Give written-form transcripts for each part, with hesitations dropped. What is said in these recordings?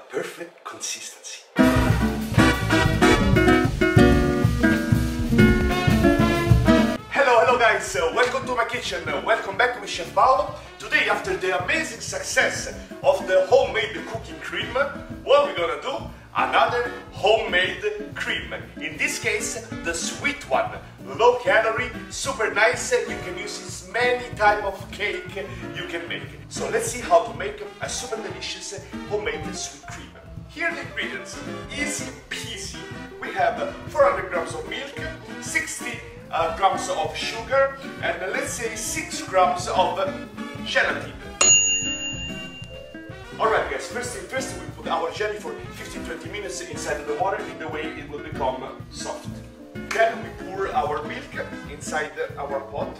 perfect consistency. Hello guys, welcome to my kitchen, welcome back with Chef Paolo. Today, after the amazing success of the homemade cooking cream, what we're gonna do? Another homemade cream. In this case, the sweet one. Low calorie, super nice. You can use as many type of cake you can make. So let's see how to make a super delicious homemade sweet cream. Here are the ingredients. Easy peasy. We have 400 grams of milk, 60 grams of sugar, and let's say 6 grams of gelatin. Alright guys, first we put our jelly for 15-20 minutes inside of the water in the way it will become soft. Then we pour our milk inside our pot,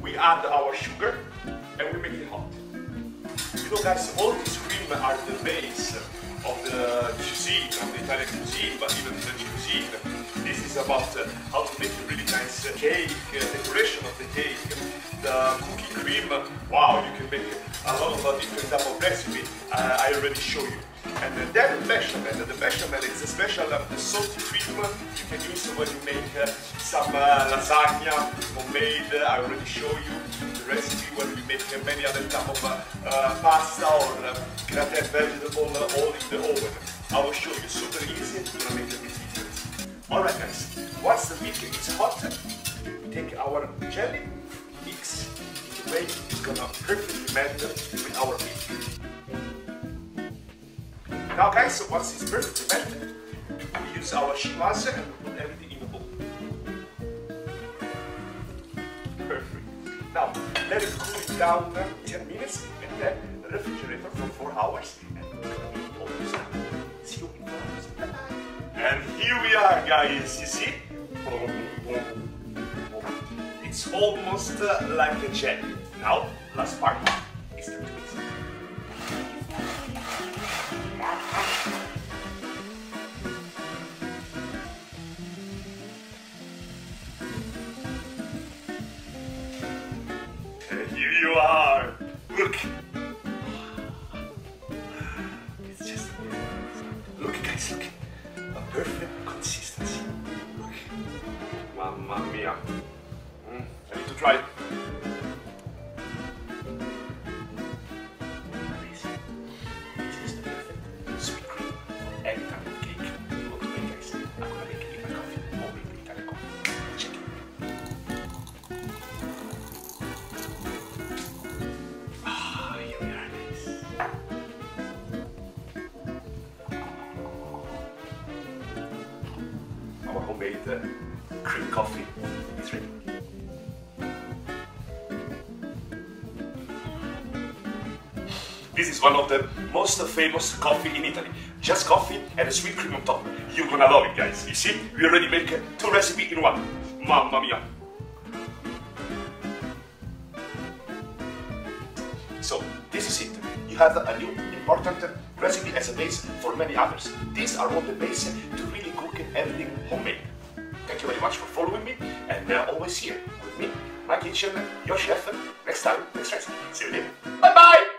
we add our sugar, and we make it hot. You know guys, all these cream are the base of the cuisine, of the Italian cuisine, but even the French cuisine. This is about how to make a really nice cake, decoration of the cake, the cookie cream. Wow, you can make a lot of different type of recipe. I already show you. And then the bechamel. The bechamel is a special salty cream you can use when you make some lasagna homemade. I already show you the recipe when you make many other type of pasta or gratin vegetable all in the oven. I will show you, super easy, it's gonna make a big difference. Alright guys, once the milk is hot, we take our jelly, mix in the way it's gonna perfectly melt with our milk. Now guys, so once it's perfectly melted, we use our chinoise and put everything in the bowl. Perfect. Now, let it cool down 10 minutes and then the refrigerator for 4 hours and it's gonna be almost done. See you in 4 hours. Bye-bye. And here we are guys, you see? It's almost like a jelly. Now, last part is time to mix it. Here you are! Look! It's just amazing. Look guys, look! A perfect consistency. Look! Mamma mia! I need to try it. Amazing. This is the perfect sweet cream for any type of cake you want to make guys. I'm gonna make it in my coffee, homemade Italian coffee. Check it. Our homemade cream coffee is ready. This is one of the most famous coffee in Italy. Just coffee and a sweet cream on top. You're gonna love it guys. You see, we already make 2 recipes in one. Mamma mia. So, this is it. You have a new important recipe as a base for many others. These are all the base to really cook everything homemade. Thank you very much for following me and always here with me, my kitchen, your chef. Next time, next recipe. See you later. Bye bye!